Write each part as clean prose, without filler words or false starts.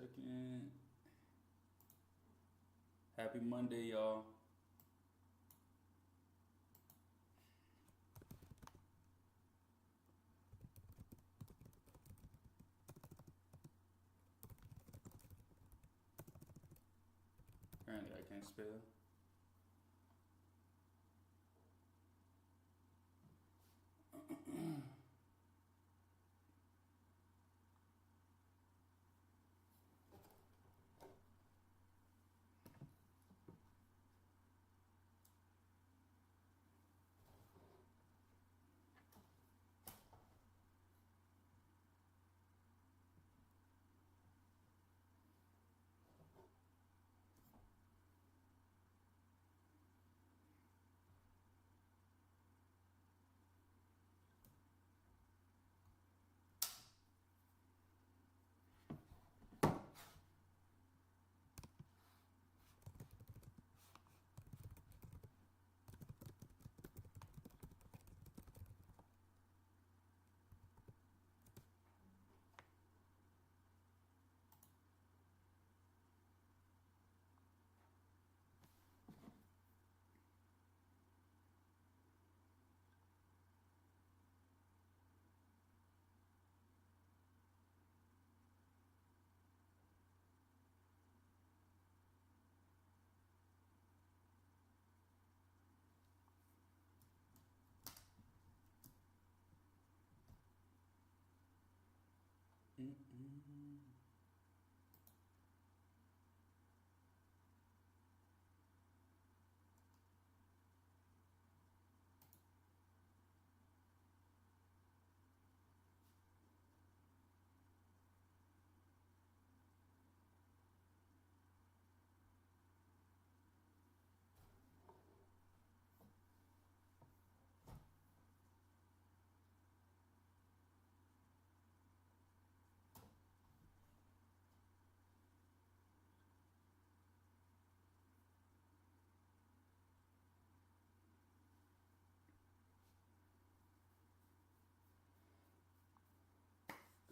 second. Happy Monday, y'all. Apparently I can't spell.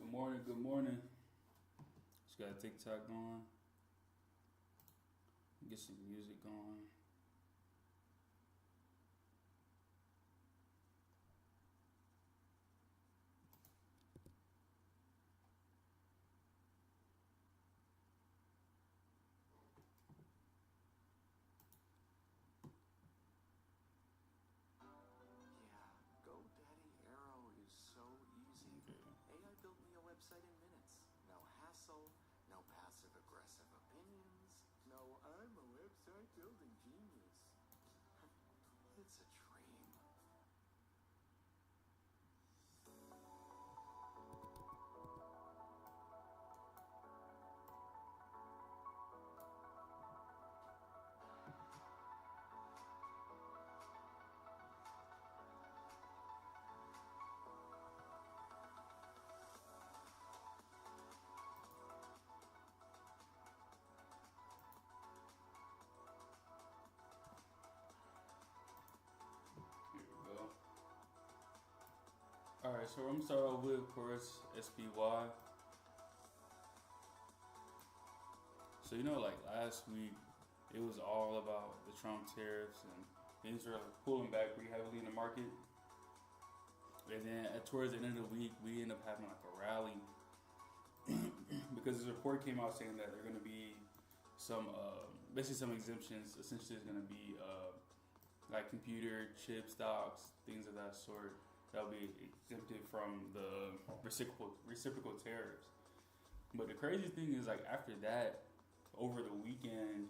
Good morning, good morning. Just got TikTok going. Get some music going. GoDaddy Arrow is so easy. AI built me a website in minutes. No hassle, no passive aggressive opinions, no I'm a website building genius. It's a dream. Here we go. Alright, so I'm gonna start off with, of course, SPY. So like last week, it was all about the Trump tariffs and things were pulling back pretty heavily in the market. And then towards the end of the week, we ended up having like a rally because this report came out saying that there are going to be some, basically some exemptions. Essentially, it's going to be like computer chip stocks, things of that sort, that'll be exempted from the reciprocal tariffs. But the crazy thing is, like after that, over the weekend,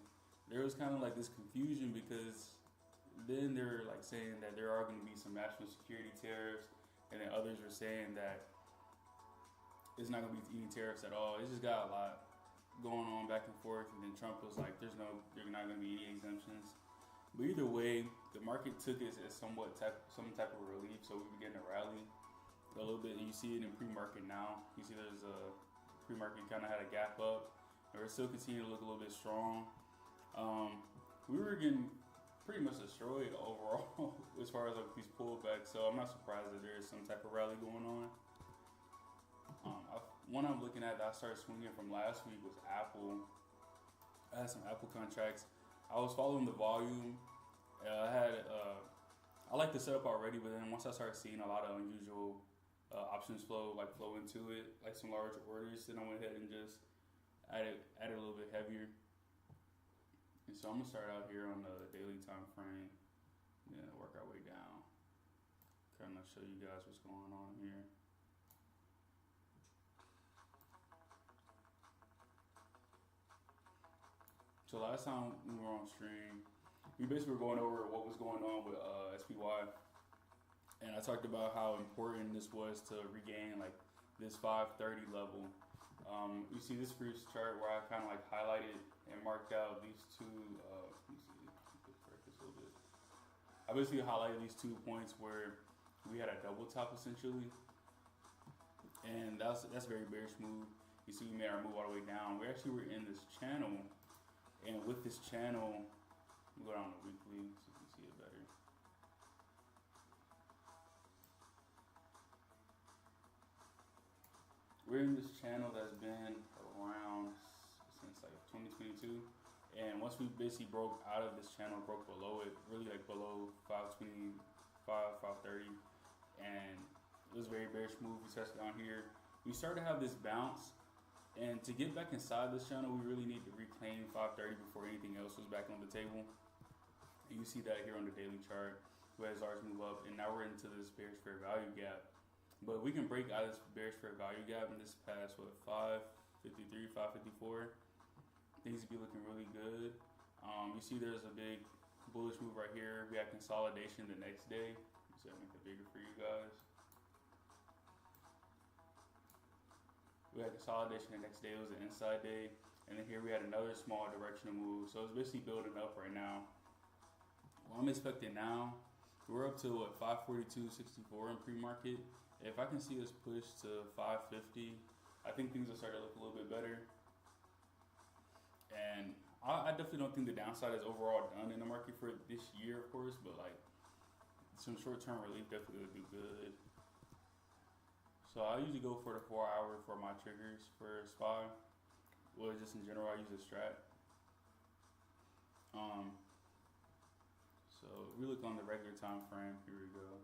there was kind of like this confusion because then they're like saying that there are going to be some national security tariffs, and then others were saying that it's not going to be any tariffs at all. It's just got a lot going on back and forth, and then Trump was like, there's not going to be any exemptions. But either way, the market took it as some type of relief, so we began to rally a little bit. And you see it in pre-market now. You see there's a pre-market kind of had a gap up, and we're still continuing to look a little bit strong. We were getting pretty much destroyed overall as far as like these pullbacks, so I'm not surprised that there is some type of rally going on. one I'm looking at that I started swinging from last week was Apple. I had some Apple contracts. I was following the volume. I like the setup already, but then once I started seeing a lot of unusual options flow into it, like some large orders, then I went ahead and just added a little bit heavier. And so I'm gonna start out here on the daily time frame, and then work our way down. Kind of show you guys what's going on here. So last time we were on stream, we basically were going over what was going on with SPY, and I talked about how important this was to regain like this 530 level. You see this first chart where I kind of like highlighted and marked out these two. Let me see, correct this a little bit. I basically highlighted these 2 points where we had a double top essentially, and that's a very bearish move. You see, we made our move all the way down. We actually were in this channel. And with this channel, we'll go down to weekly so you can see it better. We're in this channel that's been around since like 2022. And once we basically broke out of this channel, broke below it, really like below 525, 530. And it was a very bearish move, especially down here. We started to have this bounce. And to get back inside this channel, we really need to reclaim 530 before anything else was back on the table. And you see that here on the daily chart. We had ours move up, and now we're into this bearish fair value gap. But we can break out of this bearish fair value gap in this past, 553, 554. Things be looking really good. You see there's a big bullish move right here. We had consolidation the next day. So I'll make it bigger for you guys. We had consolidation the next day. It was an inside day. And then here we had another small directional move. So it's basically building up right now. What I'm expecting now, we're up to 542.64 in pre-market. If I can see us push to 550, I think things will start to look a little bit better. And I definitely don't think the downside is overall done in the market for this year, of course. But like some short-term relief definitely would do good. So I usually go for the 4 hour for my triggers for SPY. Well, just in general, I use a strat. So we look on the regular time frame. Here we go.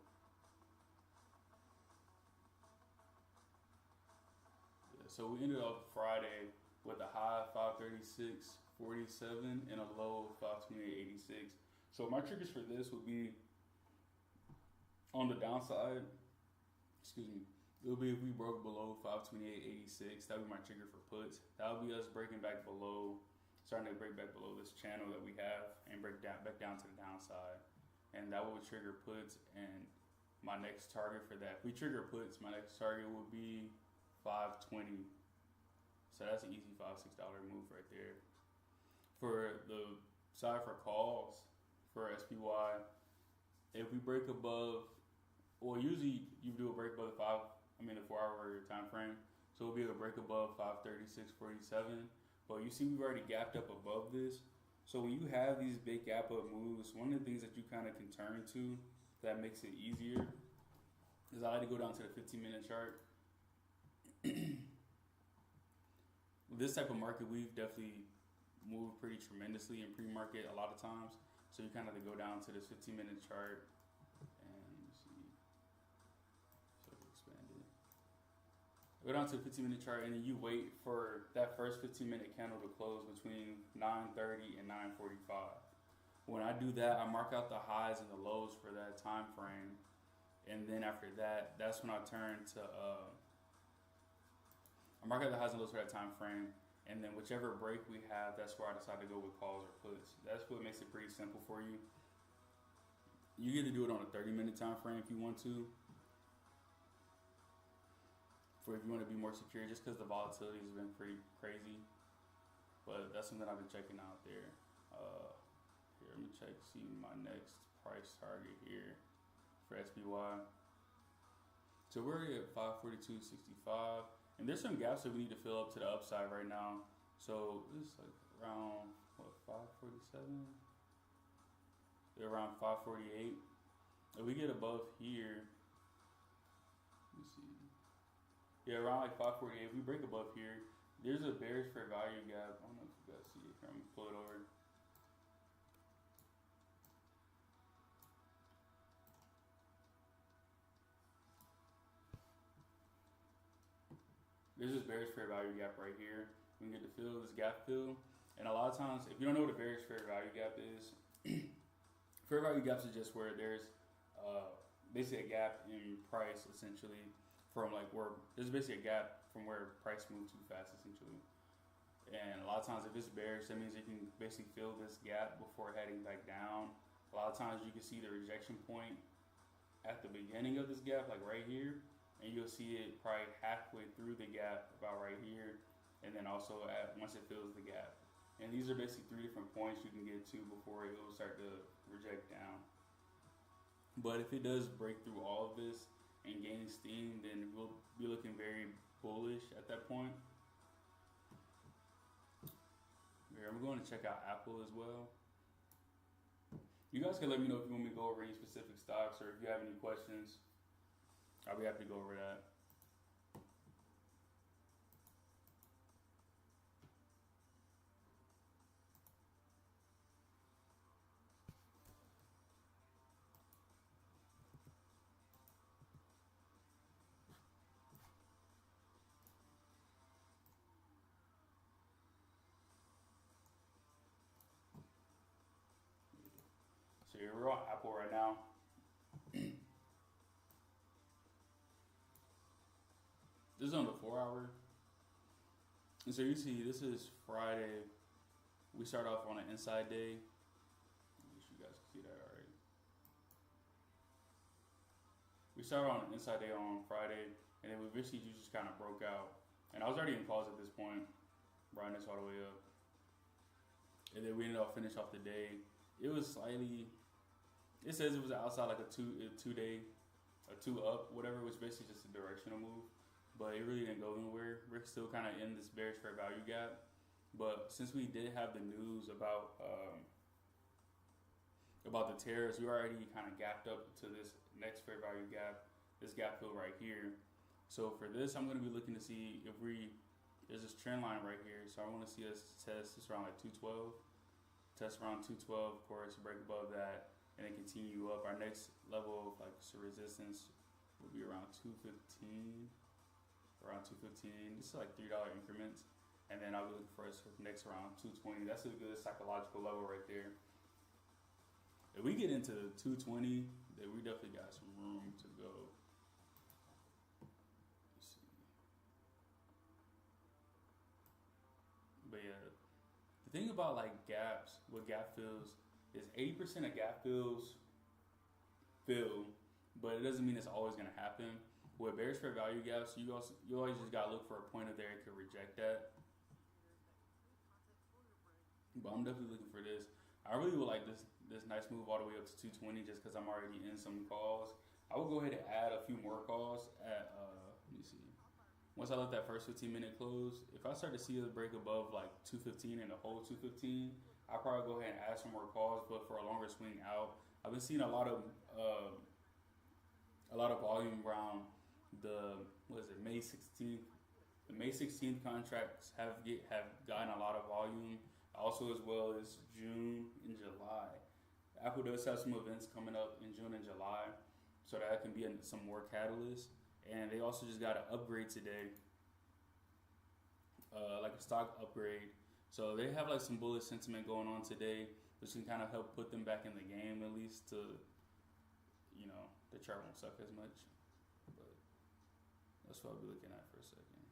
Yeah, so we ended up Friday with a high of 536.47 and a low of 528.86. So my triggers for this would be on the downside. Excuse me. It would be if we broke below 528.86. That would be my trigger for puts. That would be us breaking back below, starting to break back below this channel that we have and break down back down to the downside. And that would trigger puts. And my next target for that, if we trigger puts, my next target would be 520. So that's an easy $5-6 move right there. For the side for calls for SPY, if we break above, well, usually you do a break above the 4 hour time frame. So we'll be able to break above 536.47. But you see we've already gapped up above this. So when you have these big gap up moves, one of the things that you kind of can turn to that makes it easier is I like to go down to the 15-minute chart. This type of market, we've definitely moved pretty tremendously in pre-market a lot of times. So you kind of have to go down to this 15-minute chart. Go down to the 15-minute chart, and then you wait for that first 15-minute candle to close between 9:30 and 9:45. When I do that, I mark out the highs and the lows for that time frame, and then after that, that's when I turn to I mark out the highs and lows for that time frame, and then whichever break we have, that's where I decide to go with calls or puts. That's what makes it pretty simple for you. You get to do it on a 30-minute time frame if you want to. For if you want to be more secure, just because the volatility has been pretty crazy. But that's something I've been checking out there. Here, let me check, see my next price target here for SPY. So we're already at 542.65, and there's some gaps that we need to fill up to the upside right now. So this is like around, 547? They're around 548. If we get above here, let me see. Yeah, around like 548. If we break above here, there's a bearish fair value gap. I don't know if you guys see it. I'm gonna pull it over. There's this bearish fair value gap right here. We can get the fill, this gap fill. And a lot of times, if you don't know what a bearish fair value gap is, fair value gaps is just where there's basically a gap in price, essentially, from like where there's basically a gap from where price moves too fast, essentially. And a lot of times, if it's bearish, that means you can basically fill this gap before heading back down. A lot of times, you can see the rejection point at the beginning of this gap, like right here, and you'll see it probably halfway through the gap, about right here, and then also once it fills the gap. And these are basically 3 different points you can get to before it will start to reject down. But if it does break through all of this and gain steam, then we'll be looking very bullish at that point. Here, I'm going to check out Apple as well. You guys can let me know if you want me to go over any specific stocks or if you have any questions. I'll be happy to go over that. So here we're on Apple right now. This is on the 4 hour. And so you see, this is Friday. We start off on an inside day. I wish you guys can see that already. We started on an inside day on Friday, and then we eventually just kind of broke out. And I was already in calls at this point, riding this all the way up. And then we ended up finish off the day. It was slightly, it says it was outside like a two day, a 2 up, whatever, which basically just a directional move. But it really didn't go anywhere. We're still kind of in this bearish fair value gap. But since we did have the news about the tariffs, we already kind of gapped up to this next fair value gap, this gap fill right here. So for this, I'm going to be looking to see if there's this trend line right here. So I want to see us test this around like 212. Test around 212, of course, break above that, and then continue up. Our next level of like resistance will be around 215. Around 215. This is like $3 increments, and then I'll be looking for us next around 220. That's a good psychological level right there. If we get into 220, then we definitely got some room to go. Let's see. But yeah, the thing about like gaps, what gap fills is 80% of gap fills fill, but it doesn't mean it's always gonna happen. With bearish fair value gaps, you always just gotta look for a point of there that could reject that. But I'm definitely looking for this. I really would like this nice move all the way up to 220 just because I'm already in some calls. I will go ahead and add a few more calls at let me see. Once I let that first 15-minute close, if I start to see a break above like 215 and the whole 215, I'll probably go ahead and add some more calls. But for a longer swing out, I've been seeing a lot of volume around the May 16th. The May 16th contracts have gotten a lot of volume, also as well as June and July. Apple does have some events coming up in June and July, so that can be some more catalyst. And they also just got an upgrade today, like a stock upgrade. So they have like some bullish sentiment going on today, which can kind of help put them back in the game, at least to, the chart won't suck as much. But that's what I'll be looking at for a second.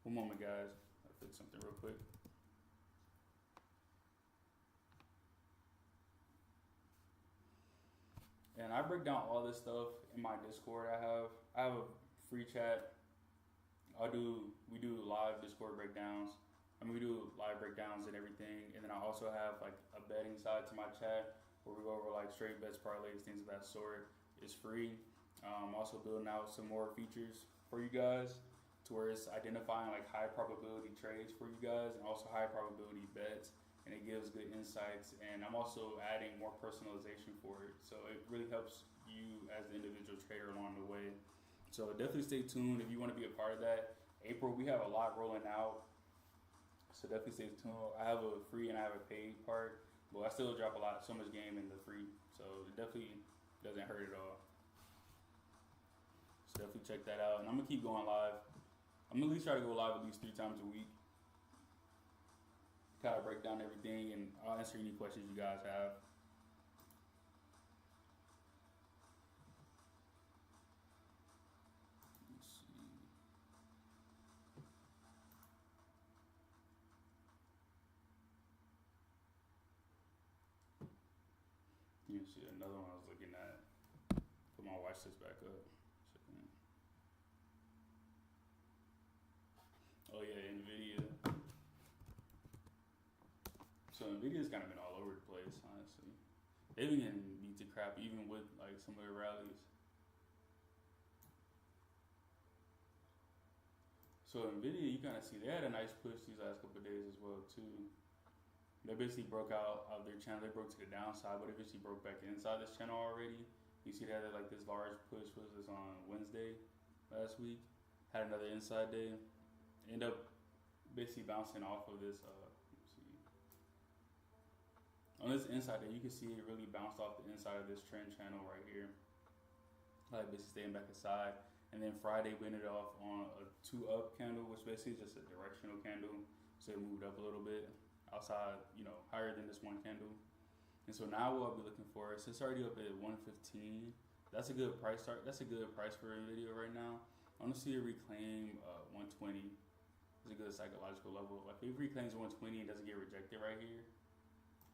One moment, guys. I'll fix something real quick. And I break down all this stuff in my Discord. I have a free chat. We do live Discord breakdowns. We do live breakdowns and everything. And then I also have like a betting side to my chat where we go over like straight bets, parlays, things of that sort. It's free. I'm also building out some more features for you guys to where it's identifying like high probability trades for you guys and also high probability bets. And it gives good insights. And I'm also adding more personalization for it. So it really helps you as the individual trader along the way. So definitely stay tuned if you want to be a part of that. April, we have a lot rolling out. So definitely stay tuned. I have a free and I have a paid part, but I still drop so much game in the free. So it definitely doesn't hurt at all. So definitely check that out. And I'm gonna keep going live. I'm gonna at least try to go live at least 3 times a week. Kind of break down everything, and I'll answer any questions you guys have. Let's see. You see another one I was looking at. Put my watch list back up. Oh yeah, Nvidia. So Nvidia's kind of been all over the place, honestly. They've been getting beat to crap even with like some of their rallies. So Nvidia, you kind of see they had a nice push these last couple of days as well too. They basically broke out of their channel. They broke to the downside, but they basically broke back inside this channel already. You see they had like this large push was this on Wednesday last week. Had another inside day. End up basically bouncing off of this. On this inside day, you can see it really bounced off the inside of this trend channel right here. Like basically staying back aside. And then Friday we ended off on a 2-up candle, which basically is just a directional candle. So it moved up a little bit outside, higher than this one candle. And so now what I'll be looking for, since it's already up at 115, that's a good price start. That's a good price for a video right now. I want to see it reclaim 120. It's a good psychological level. Like if it reclaims 120 and doesn't get rejected right here,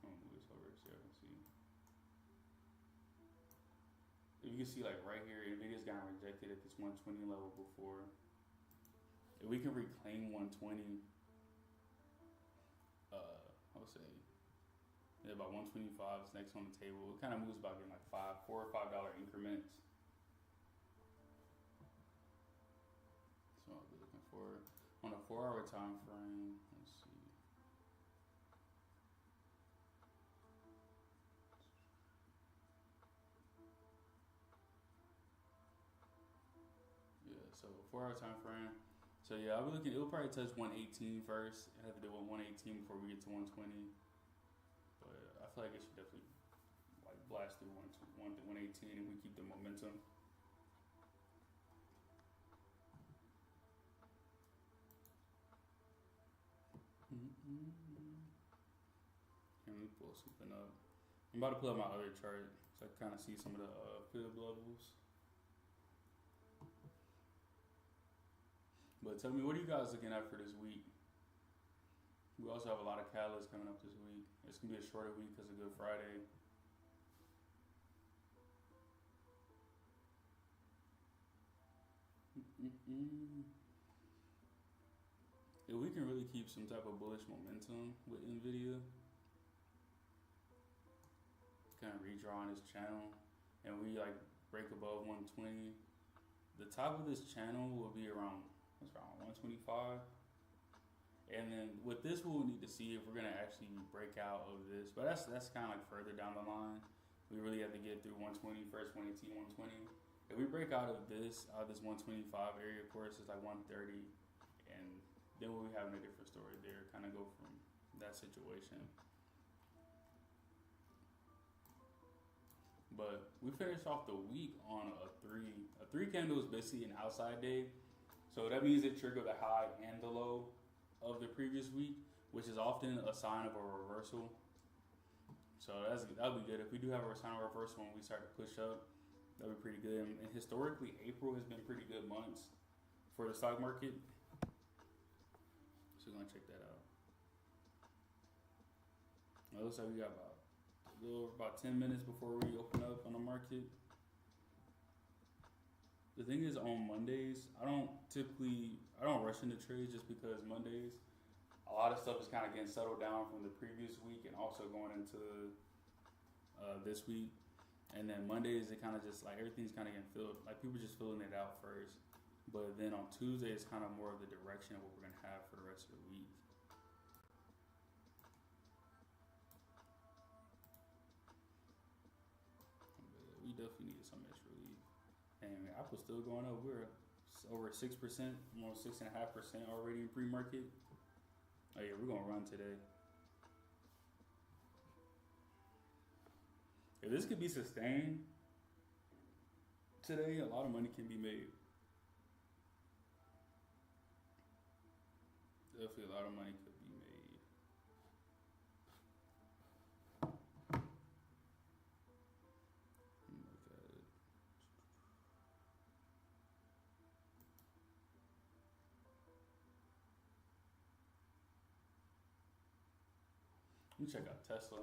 I'm gonna move this over so you can see. If you can see like right here, Nvidia's gotten rejected at this 120 level before. If we can reclaim 120, I would say about 125 is next on the table. It kind of moves about getting like $4 or $5 increments. That's what I'll be looking for. On a 4-hour time frame, let's see. Yeah, so 4-hour time frame. So yeah, I'll be looking. It'll probably touch 118 first. I have to do 118 before we get to 120. But I feel like it should definitely like blast through 118 if we keep the momentum. Let me pull something up. I'm about to pull up my other chart so I can kind of see some of the fib levels. But tell me, what are you guys looking at for this week? We also have a lot of catalysts coming up this week. It's gonna be a shorter week because of Good Friday. If we can really keep some type of bullish momentum with Nvidia, kind of redraw on this channel, and we like break above 120, the top of this channel will be around 125. And then with this, we'll need to see if we're gonna actually break out of this. But that's kind of like further down the line. We really have to get through 120 first, 118, 120. If we break out of this 125 area, of course, it's like 130, and then we'll be having a different story there. Kind of go from that situation. But we finished off the week on a 3. A 3 candle is basically an outside day. So that means it triggered the high and the low of the previous week, which is often a sign of a reversal. So that'll be good. If we do have a sign of reversal when we start to push up, that'll be pretty good. And historically, April has been pretty good months for the stock market. So we're gonna check that out. It looks like we got about 10 minutes before we open up on the market. The thing is, on Mondays, I don't rush into trades just because Mondays, a lot of stuff is kind of getting settled down from the previous week and also going into this week. And then Mondays, it kind of just like everything's kind of getting filled, like people just filling it out first. But then on Tuesday, it's kind of more of the direction of what we're gonna have for the rest of the week. We definitely needed some extra relief. And Apple's still going up. We're over 6%, almost 6.5% already in pre-market. Oh yeah, we're gonna run today. If this could be sustained today, a lot of money can be made. Definitely a lot of money could be made. Look at it. Let me check out Tesla.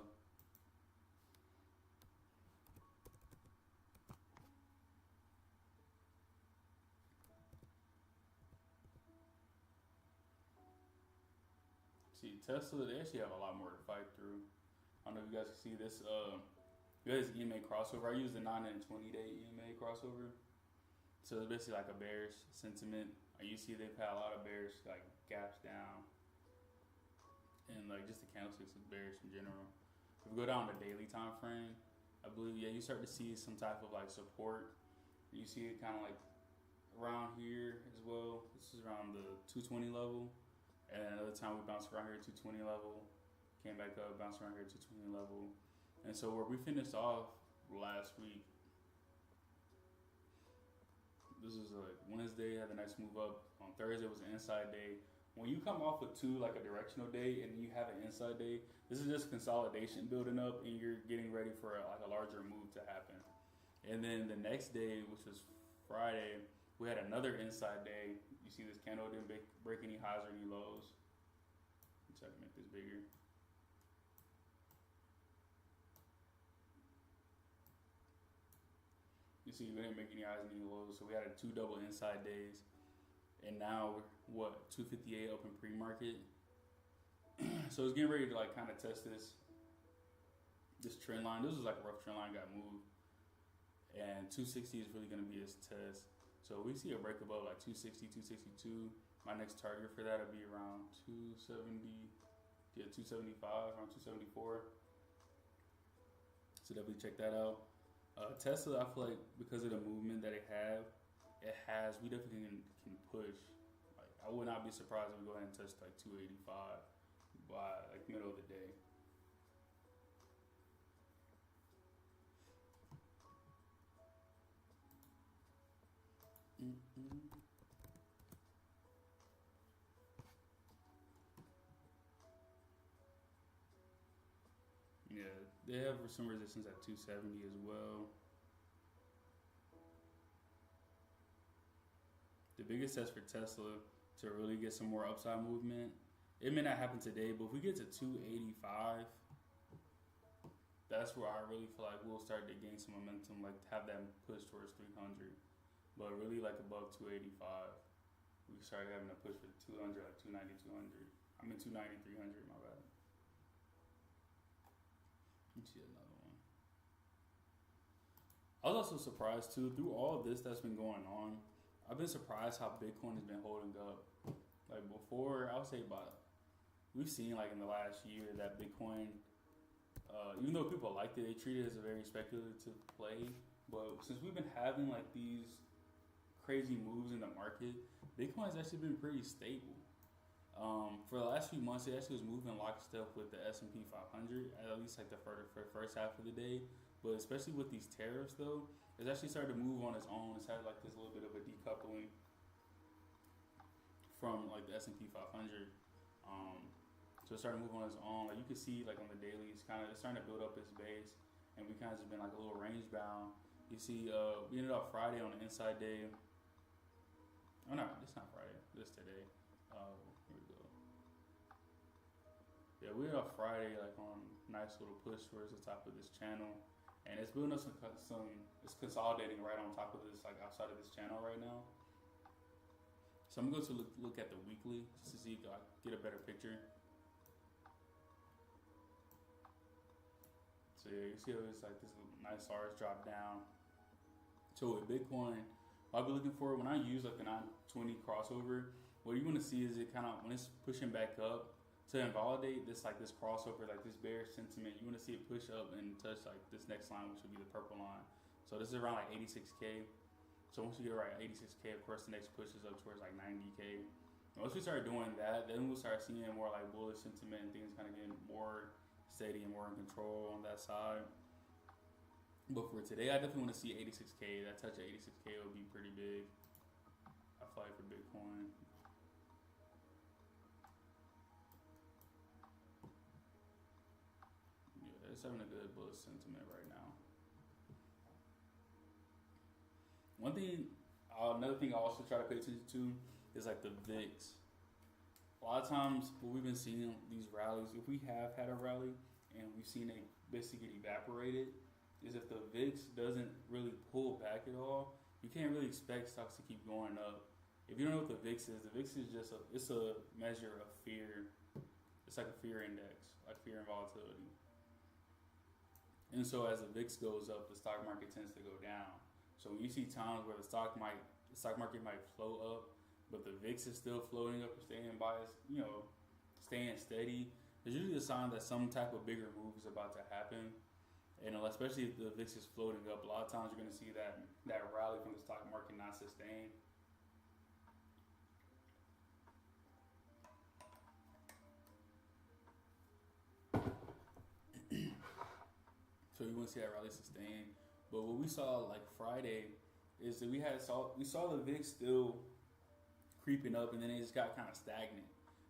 See, Tesla, they actually have a lot more to fight through. I don't know if you guys can see this. You guys EMA crossover. I use the 9 and 20-day EMA crossover. So it's basically like a bearish sentiment. You see they've had a lot of bearish like gaps down. And like just the candlesticks is bearish in general. If we go down the daily time frame, I believe you start to see some type of like support. You see it kind of like around here as well. This is around the 220 level. And another time we bounced around here 220 level, came back up, bounced around here 220 level. And so where we finished off last week, this was like Wednesday, had a nice move up. On Thursday was an inside day. When you come off of two, like a directional day, and you have an inside day, this is just consolidation building up, and you're getting ready for like a larger move to happen. And then the next day, which was Friday, we had another inside day. You see this candle didn't break any highs or any lows. Let's try to make this bigger. You see, we didn't make any highs and any lows, so we had 2 double inside days. And now we're, 258 open pre-market. So it's getting ready to like kind of test this trend line. This was like a rough trend line, got moved. And 260 is really going to be its test. So we see a break above like 260, 262. My next target for that will be around 270, 275, around 274. So definitely check that out. Tesla, I feel like because of the movement that we definitely can push. Like I would not be surprised if we go ahead and touch like 285 by like middle of the day. Yeah, they have some resistance at 270 as well. The biggest test for Tesla to really get some more upside movement, it may not happen today, but if we get to 285, that's where I really feel like we'll start to gain some momentum, like have that push towards 300. But really like above 285, we started having a push for 200, like 290, 200. I mean 290, 300, my bad. Let's see another one. I was also surprised too, through all of this that's been going on, I've been surprised how Bitcoin has been holding up. Like before, I would say we've seen like in the last year that Bitcoin, even though people liked it, they treat it as a very speculative play. But since we've been having like these crazy moves in the market, Bitcoin has actually been pretty stable. For the last few months, it actually was moving lockstep with the S&P 500, at least like the first half of the day. But especially with these tariffs, though, it's actually started to move on its own. It's had like this little bit of a decoupling from like the S&P 500. So it started to move on its own. Like you can see, like on the daily, it's starting to build up its base, and we kind of just been like a little range bound. You see, we ended up Friday on the inside day. Oh no, it's not Friday. This today. Here we go. Yeah, we ended up Friday like on nice little push towards the top of this channel, and it's building up some. It's consolidating right on top of this, like outside of this channel right now. So I'm going to look at the weekly just to see if I get a better picture. So yeah, you see how it's like this nice large drop down. So with Bitcoin, what I'll be looking for when I use like the 920 crossover, what you want to see is it kind of when it's pushing back up to invalidate this crossover, like this bearish sentiment. You want to see it push up and touch like this next line, which would be the purple line. So this is around like 86K. So once you get right 86K, of course the next push is up towards like 90K. Once we start doing that, then we'll start seeing more like bullish sentiment and things kind of getting more steady and more in control on that side. But for today, I definitely want to see 86K. That touch of 86K would be pretty big. I feel like for Bitcoin. Yeah, it's having a good bullish sentiment right now. Another thing I also try to pay attention to is like the VIX. A lot of times, what we've been seeing these rallies, if we have had a rally and we've seen it basically get evaporated, is if the VIX doesn't really pull back at all, you can't really expect stocks to keep going up. If you don't know what the VIX is just it's a measure of fear. It's like a fear index, like fear and volatility. And so as the VIX goes up, the stock market tends to go down. So when you see times where the stock market might float up, but the VIX is still floating up or staying steady, there's usually a sign that some type of bigger move is about to happen. And especially if the VIX is floating up, a lot of times you're going to see that rally from the stock market not sustain. So you want to see that rally sustain. But what we saw like Friday is that we saw the VIX still creeping up, and then it just got kind of stagnant.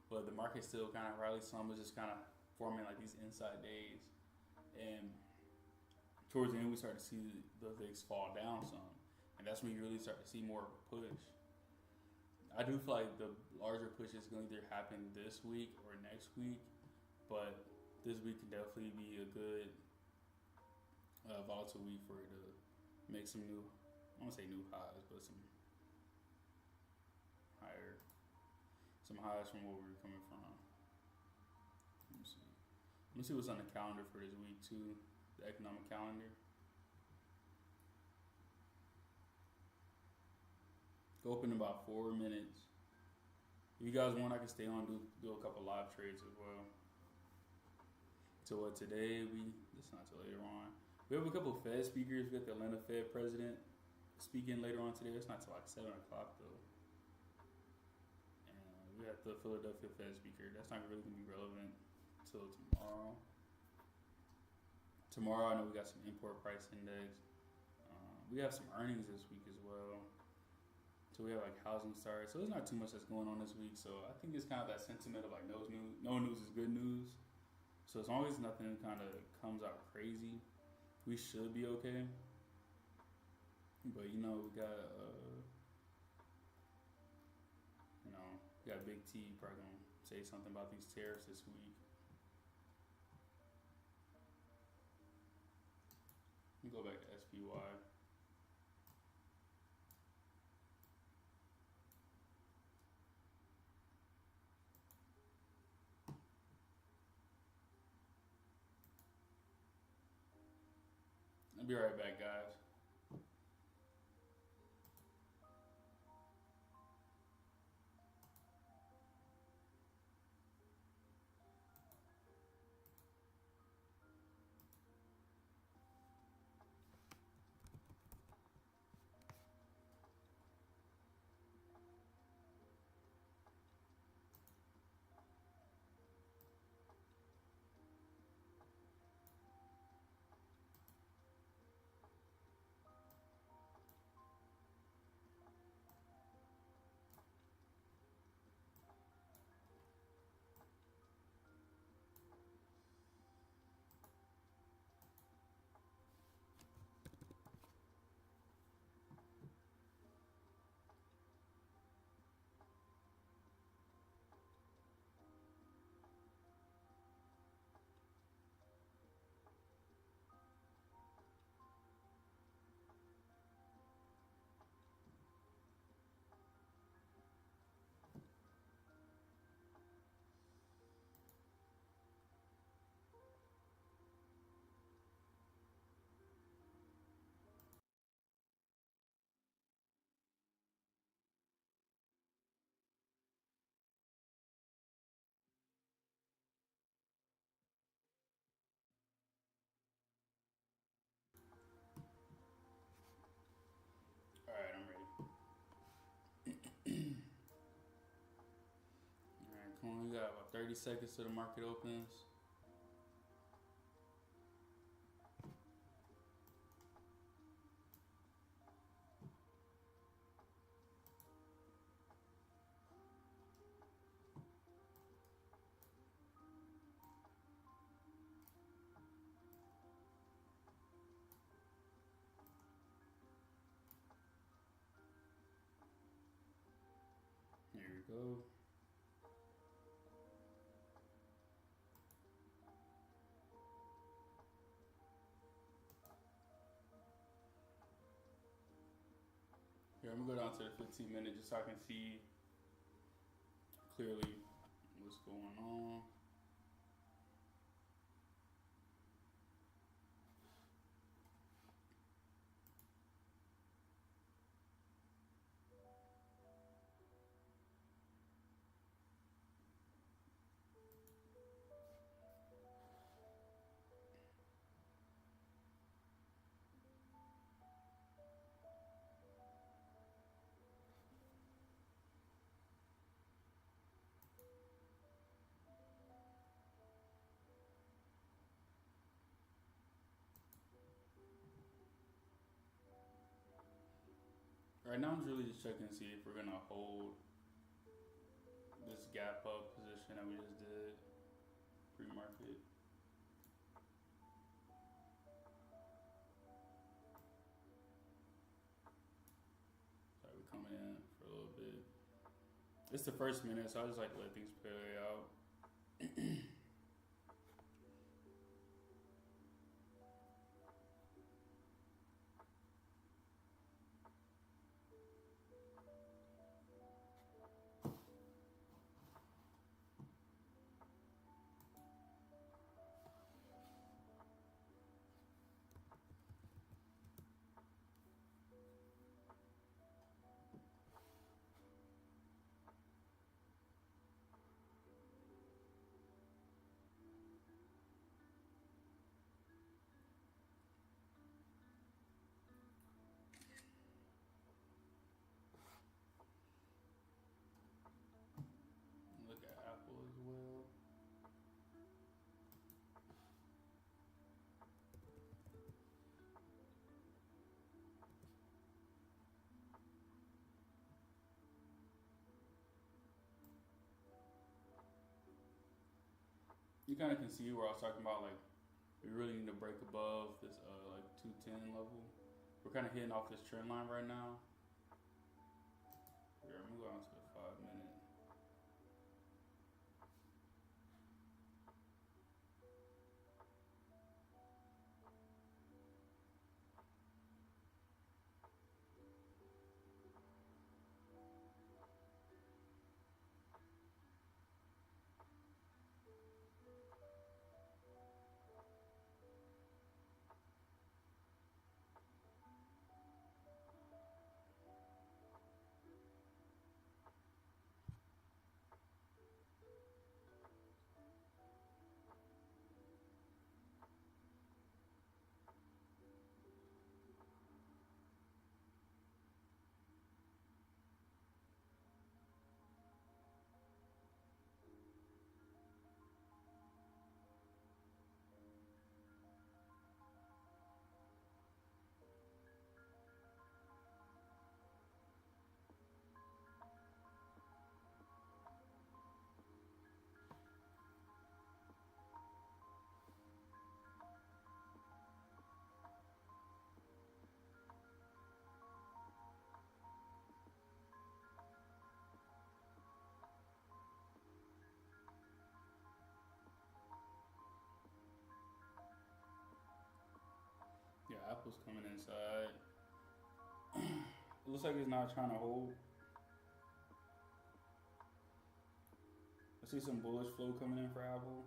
But the market still kind of rallied some, was just kind of forming like these inside days. And towards the end, we start to see the VIX fall down some, and that's when you really start to see more of a push. I do feel like the larger push is going to either happen this week or next week, but this week can definitely be a good volatile week for it to make some new, I don't want to say new highs, but some highs from where we were coming from. Let me see what's on the calendar for this week too, the economic calendar. Go open in about 4 minutes. If you guys want, I can stay on, do a couple live trades as well. So today it's not till later on. We have a couple of Fed speakers. We got the Atlanta Fed president speaking later on today. It's not till like 7 o'clock though. And we got the Philadelphia Fed speaker. That's not really gonna be relevant till tomorrow. Tomorrow, I know we got some import price index. We have some earnings this week as well. So we have like housing starts. So there's not too much that's going on this week. So I think it's kind of that sentiment of like no news is good news. So as long as nothing kind of comes out crazy, we should be okay. But we got Big T probably gonna say something about these tariffs this week. Let me go back to SPY. I'll be right back, guys. We got about 30 seconds till the market opens. Here we go. Here, I'm gonna go down to the 15-minute just so I can see clearly what's going on. Right now, I'm really just checking to see if we're gonna hold this gap up position that we just did pre-market. Sorry, we're coming in for a little bit. It's the first minute, so I just like to let things play out. Look at Apple as well. You kind of can see where I was talking about, like, we really need to break above this like 210 level. We're kind of hitting off this trend line right now. Here, I'm gonna go on to the 5-minute. Yeah, Apple's coming inside. It looks like it's not trying to hold. I see some bullish flow coming in for Apple.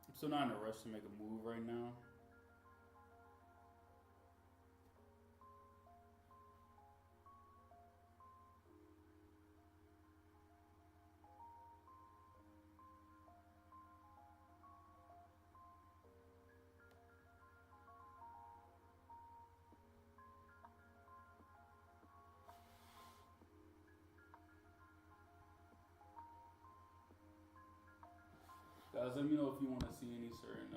I'm still not in a rush to make a move right now. Guys, let me know if you want to see any certain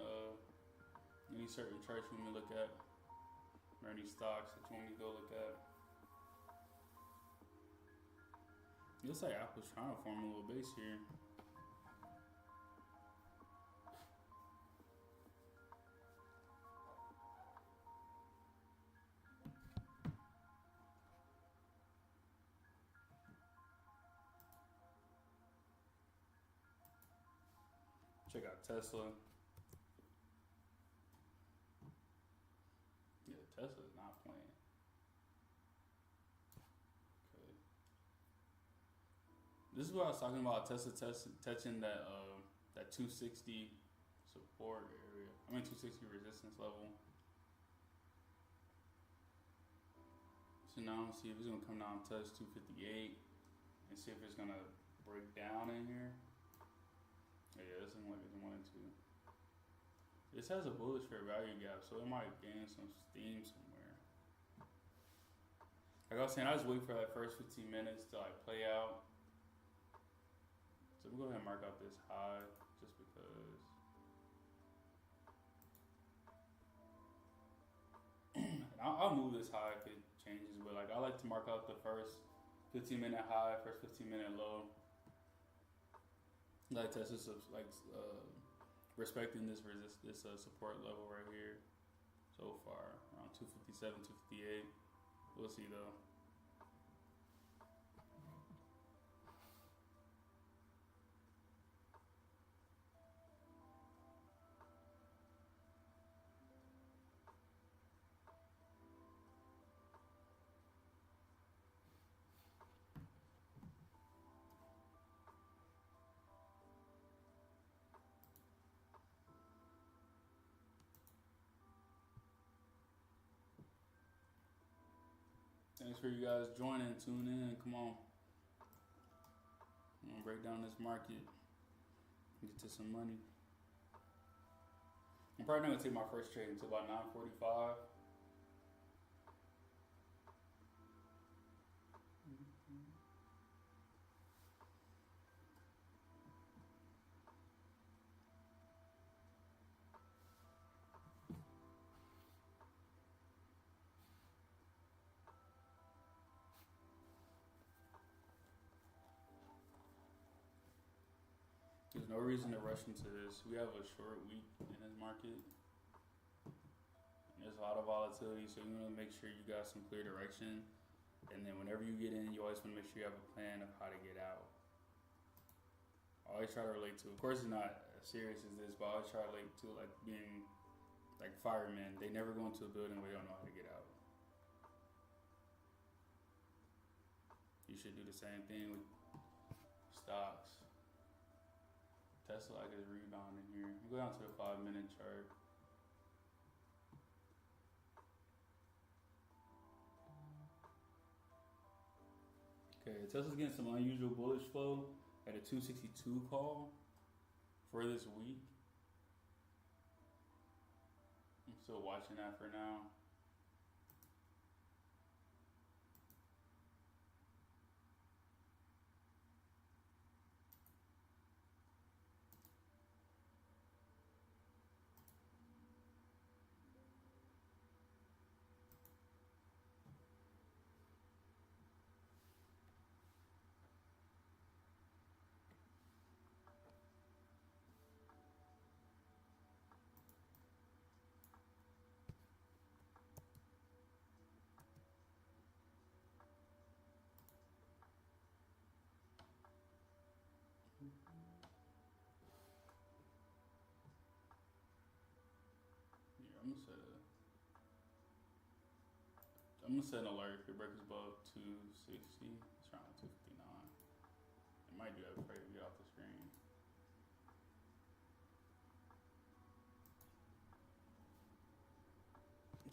charts you want me to look at, or any stocks that you want me to go look at. It looks like Apple's trying to form a little base here. Check out Tesla. Yeah, Tesla's not playing. Okay. This is what I was talking about. Tesla touching that 260 support area. 260 resistance level. So now see if it's gonna come down and touch 258, and see if it's gonna break down in here. Yeah, this is like it's 1 and 2. This has a bullish fair value gap, so it might gain some steam somewhere. Like I was saying, I just wait for that first 15 minutes to like play out. So I'm gonna go ahead and mark out this high just because. I'll move this high if it changes, but like I like to mark out the first 15-minute high, first 15-minute low. Like Tesla's respecting this support level right here so far, around 257, 258. We'll see though. Thanks for you guys joining, tuning in. Come on. I'm gonna break down this market, get to some money. I'm probably not gonna take my first trade until about 9:45. There's no reason to rush into this. We have a short week in this market. There's a lot of volatility, so you want to make sure you got some clear direction. And then whenever you get in, you always want to make sure you have a plan of how to get out. I always try to relate to, of course it's not as serious as this, but I always try to relate to like being like firemen. They never go into a building where they don't know how to get out. You should do the same thing with stocks. Tesla like is rebounding here. We'll go down to the 5-minute chart. Okay, Tesla's getting some unusual bullish flow at a 262 call for this week. I'm still watching that for now. I'm gonna set an alert if it breaks above 260. It's around 259. It might do that before you get off the screen.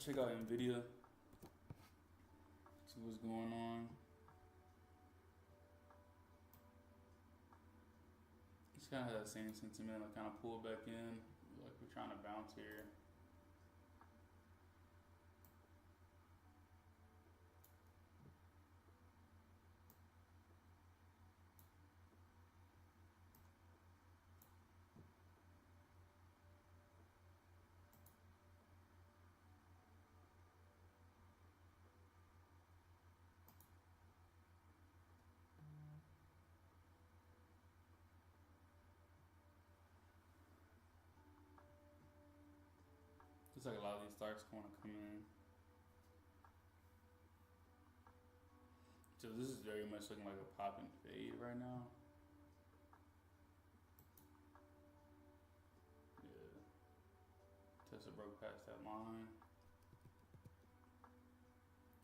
Check out Nvidia. See what's going on. It's kind of that same sentiment, like kind of pull back in, like we're trying to bounce here. Looks like a lot of these stocks want to come in. So this is very much looking like a pop and fade right now. Yeah. Tesla broke past that line.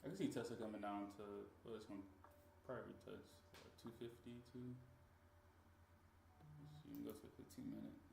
I can see Tesla coming down to, well, it's going to probably touch 250 too. So you can go to a 15-minute.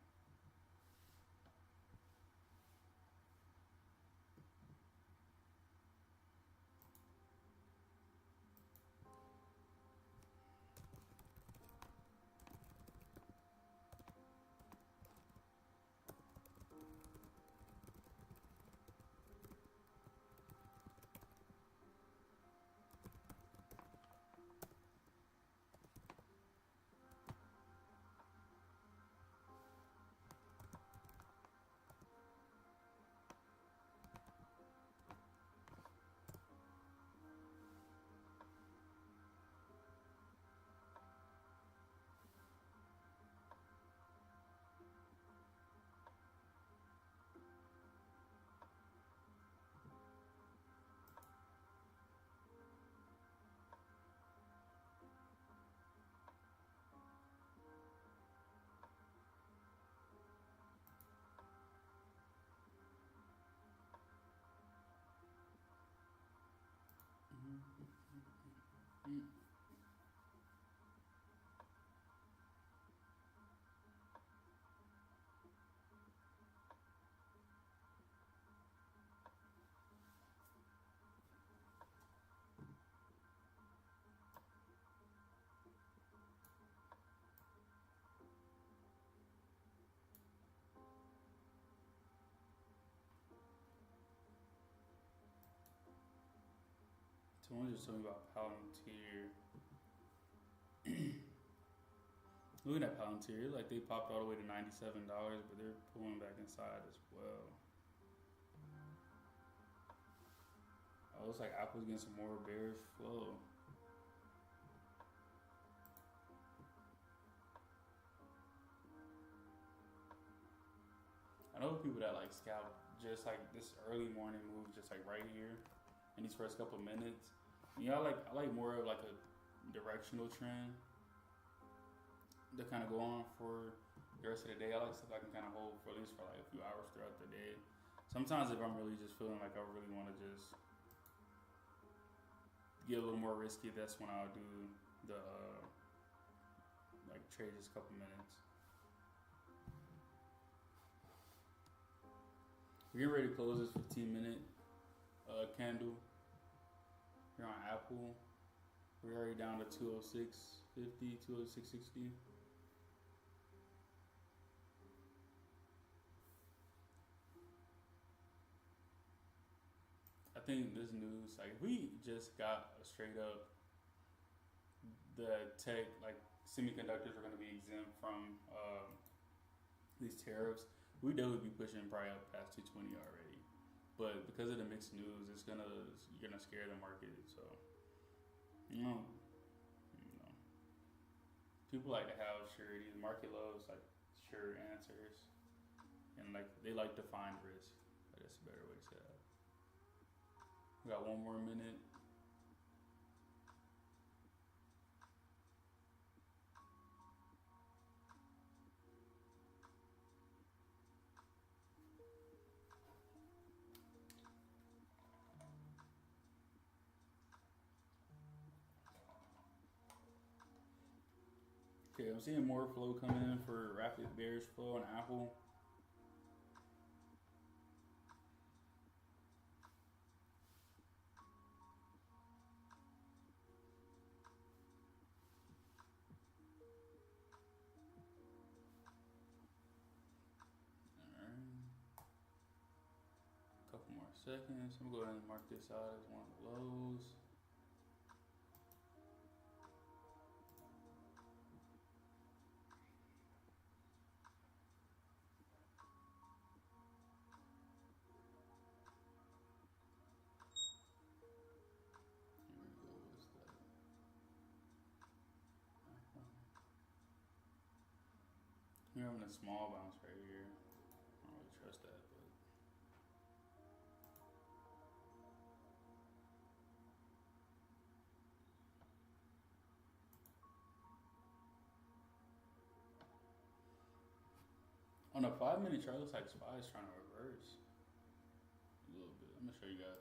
Someone just told me about Palantir. Looking at Palantir, like they popped all the way to $97, but they're pulling back inside as well. Oh, looks like Apple's getting some more bearish flow. I know people that like scalp just like this early morning move, just like right here in these first couple of minutes. You know, I like more of like a directional trend to kind of go on for the rest of the day. I like stuff I can kind of hold for at least for like a few hours throughout the day. Sometimes if I'm really just feeling like I really want to just get a little more risky, that's when I'll do the like trade just a couple minutes. We're getting ready to close this 15-minute candle here on Apple. We're already down to 206.50, 206.60. I think this news, like we just got a straight up the tech, like semiconductors are going to be exempt from these tariffs. We definitely be pushing probably up past 220 already, but because of the mixed news, you're gonna scare the market. So you know, people like to have surety. The market loves like sure answers, and like they like to find risk. That's a better way to say that. We got one more minute. Okay, I'm seeing more flow coming in for rapid bearish flow on Apple. Couple more seconds. I'm going to go ahead and mark this out as one of the lows. We're having a small bounce right here. I don't really trust that, but On a 5 minute chart, it looks like SPY is trying to reverse a little bit. I'm gonna show you guys.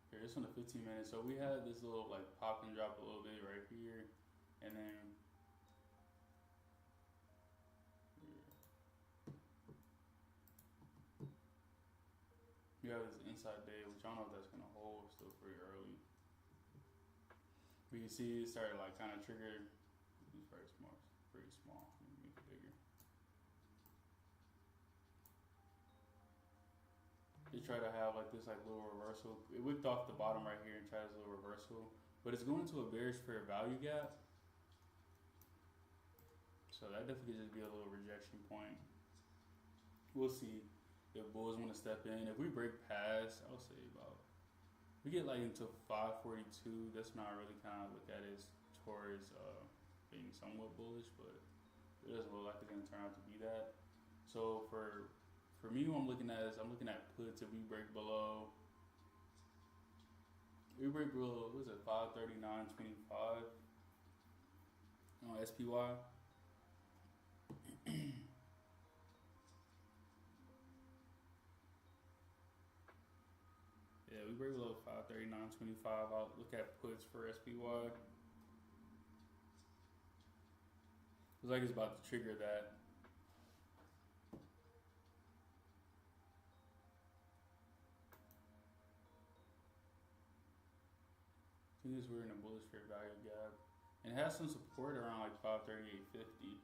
Here, this on the 15 minutes. So we had this little like pop and drop a little bit right here, and then you have this inside day, which I don't know if that's gonna hold. Still pretty early. We can see it started like kind of trigger. It's very small. It's pretty small. Let me make it bigger. They try to have like this like little reversal. It whipped off the bottom right here and tried this little reversal, but it's going to a bearish fair value gap. So that definitely could just be a little rejection point. We'll see if bulls want to step in. If we break past, I'll say about, we get like into 542. That's not really kind of look at it towards being somewhat bullish, but it doesn't look like it's gonna turn out to be that. So for me, what I'm looking at is I'm looking at puts. If we break below, what is it, 539.25 on SPY. Yeah, we break below 539.25. I'll look at puts for SPY. Looks like it's about to trigger that. I think we're in a bullish fair value gap. And it has some support around like 538.50.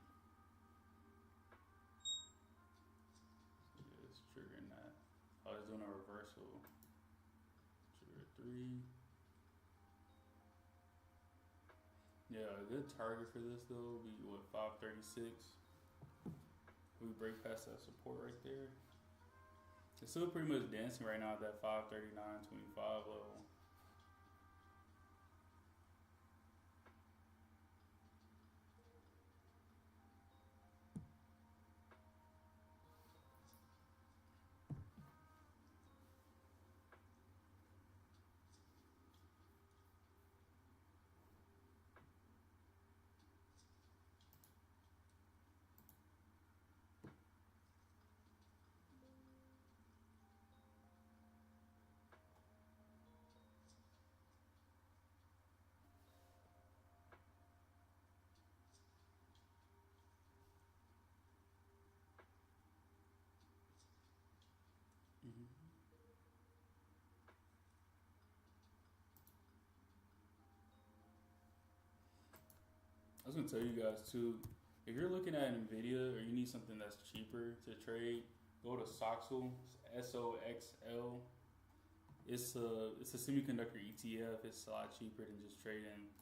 Yeah, it's triggering that. Oh, it's doing a reversal. Trigger 3. Yeah, a good target for this though would be what, 536. We break past that support right there. It's still pretty much dancing right now at that 539.25 level. I was gonna tell you guys too, if you're looking at Nvidia or you need something that's cheaper to trade, go to Soxl, SOXL. It's a semiconductor ETF. It's a lot cheaper than just trading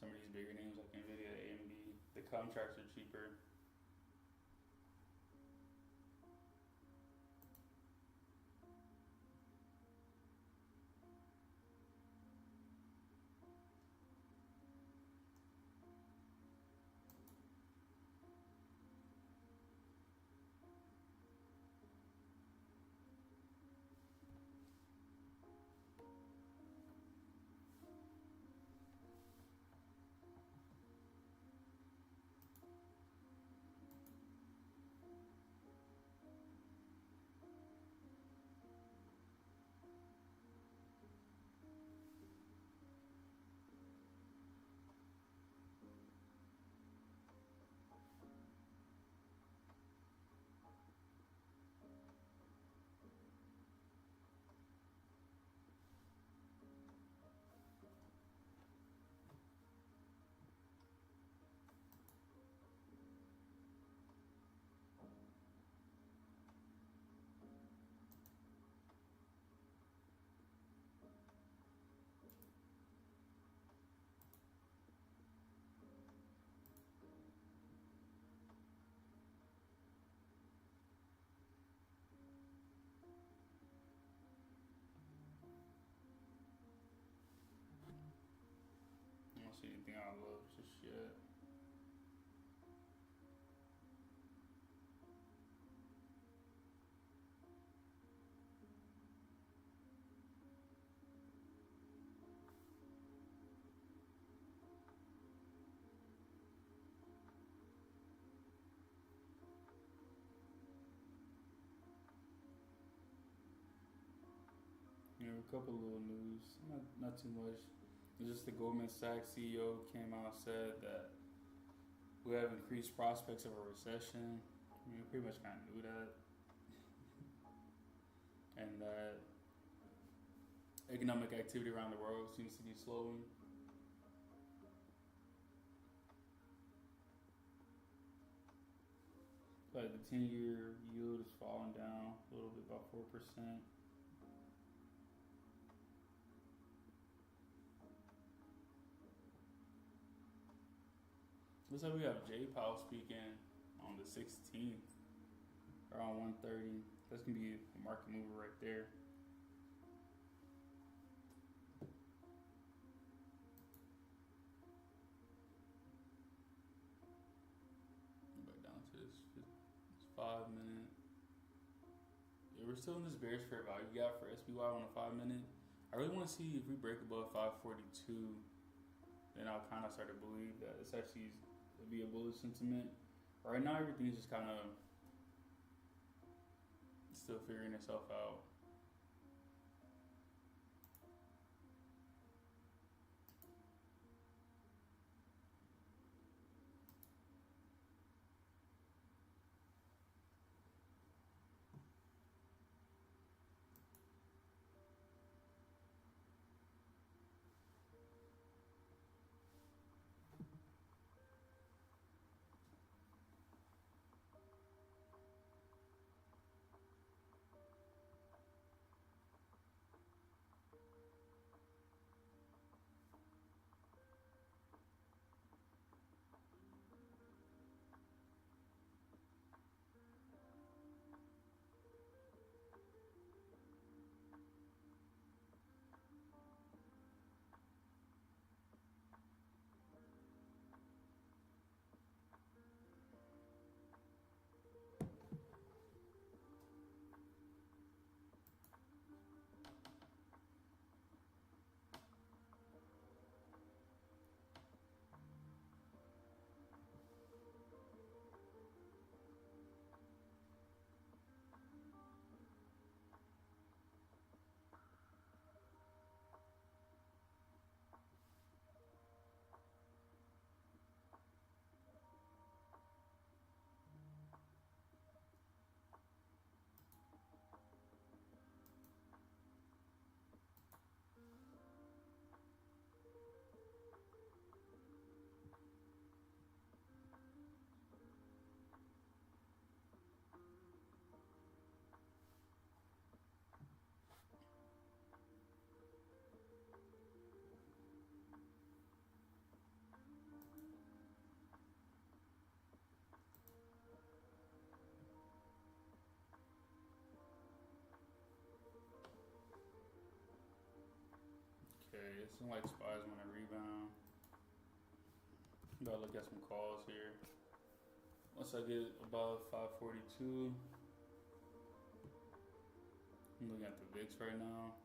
some of these bigger names like Nvidia, AMD. The contracts are cheaper. I don't see anything I love just yet. a couple little news, not too much. It's just the Goldman Sachs CEO came out and said that we have increased prospects of a recession. I mean, we pretty much kind of knew that, and that economic activity around the world seems to be slowing. Like the 10-year yield is falling down a little bit, about 4%. Looks like we have J.D.Builds speaking on the 16th, around 1:30. That's gonna be a market mover right there. Back down to this 5 minute. Yeah, we're still in this bearish fair value gap for SPY on a 5 minute. I really want to see if we break above 542, then I'll kind of start to believe that it's actually be a bullish sentiment. Right now, everything's just kind of still figuring itself out. Okay, it seems like SPY's want to rebound. Gotta look at some calls here. Once I get above 542, I'm looking at the VIX right now.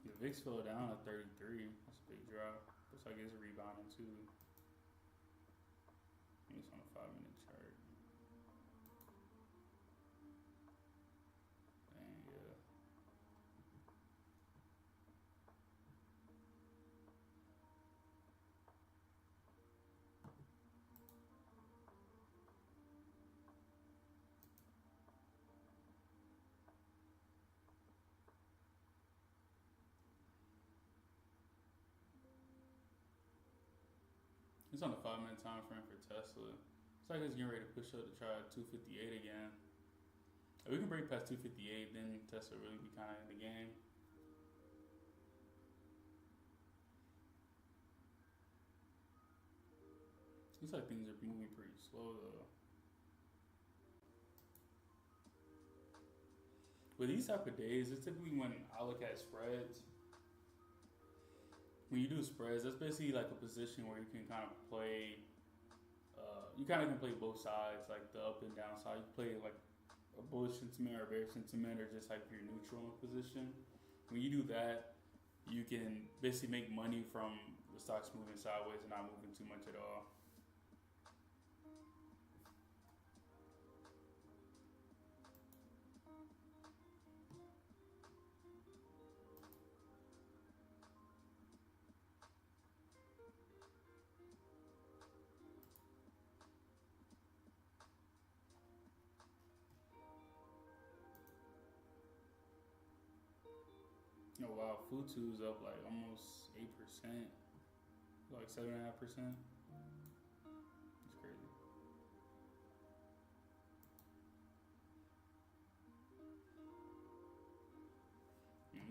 The VIX fell down at 33. That's a big drop. Looks like it's rebounding too. It's on a 5 minute chart. Dang, yeah. It's on a 5 minute time frame for Tesla. It's like it's getting ready to push up to try 258 again. If we can break past 258, then Tesla really be kind of in the game. Looks like things are moving pretty slow though. With these type of days, it's typically when I look at spreads. When you do spreads, that's basically like a position where you can kind of play. You kind of can play both sides, like the up and down side. You play like a bullish sentiment or bearish sentiment, or just like your neutral position. When you do that, you can basically make money from the stocks moving sideways and not moving too much at all. Oh wow, Futu's up like almost 8%, like 7.5%. It's crazy.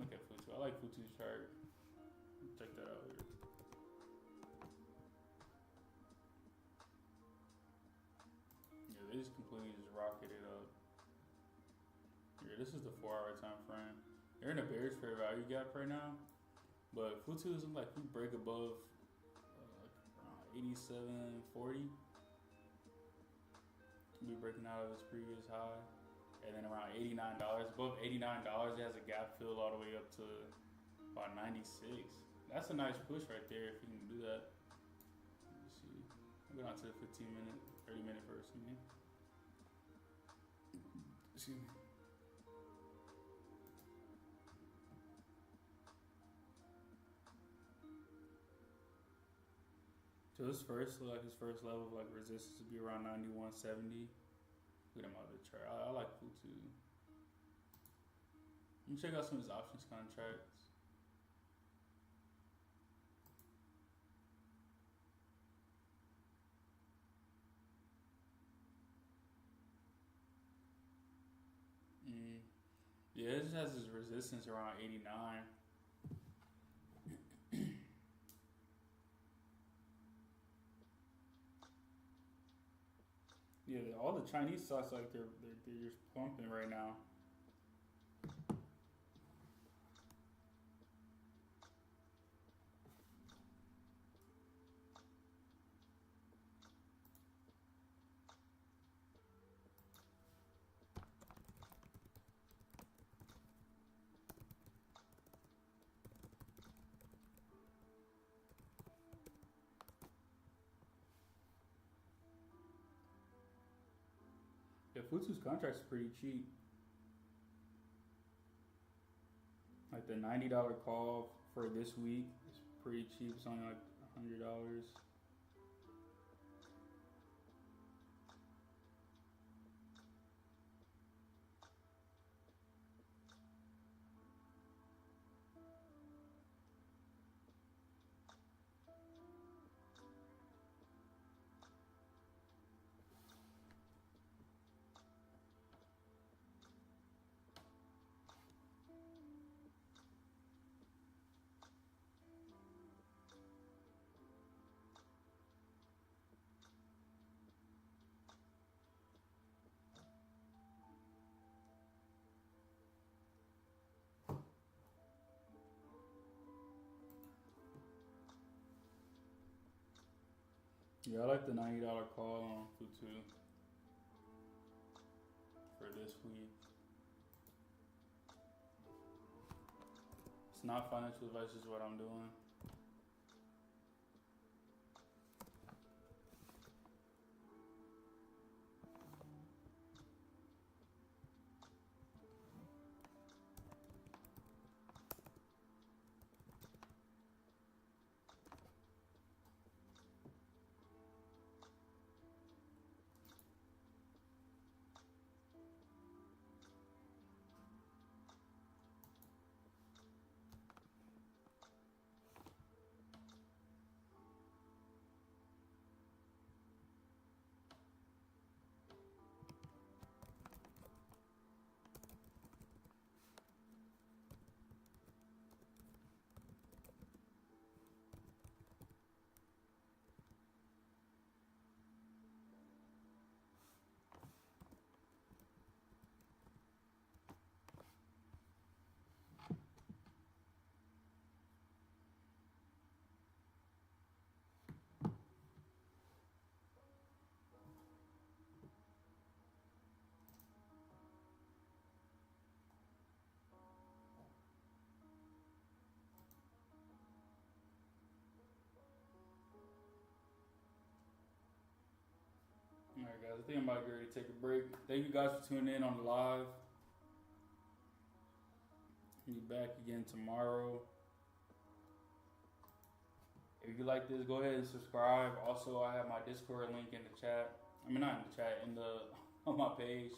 Look at Futu. I like Futu's chart. Check that out here. Yeah, they just completely just rocketed up. Yeah, this is the 4 hour time frame. They're in a bearish fair value gap right now, but Futu is like we break above like around 87.40. We breaking out of its previous high, and then around $89. Above $89, it has a gap fill all the way up to about 96. That's a nice push right there if you can do that. Let me see. I'll go down to the 15-minute, 30-minute first. Excuse me. So his first level of like resistance would be around 91.70. Look at him out of the chart. I like Futu. Let me check out some of his options contracts. Yeah, it just has his resistance around 89. Yeah, all the Chinese stocks like they're just pumping right now. Yeah, Futu's contract's pretty cheap. Like the $90 call for this week is pretty cheap. It's only like $100. Yeah, I like the $90 call on Futu for this week. It's not financial advice, is what I'm doing. Alright guys, I think I'm about to get ready to take a break. Thank you guys for tuning in on the live. I'll be back again tomorrow. If you like this, go ahead and subscribe. Also, I have my Discord link in the chat. I mean, not in the chat, in the on my page.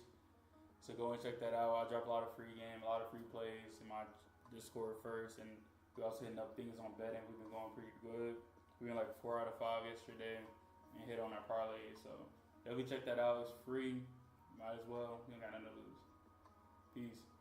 So go and check that out. I drop a lot of free game, a lot of free plays in my Discord first, and we also hitting up things on betting. We've been going pretty good. We went like 4 out of 5 yesterday, and hit on our parlay. So definitely check that out. It's free. Might as well. You ain't got nothing to lose. Peace.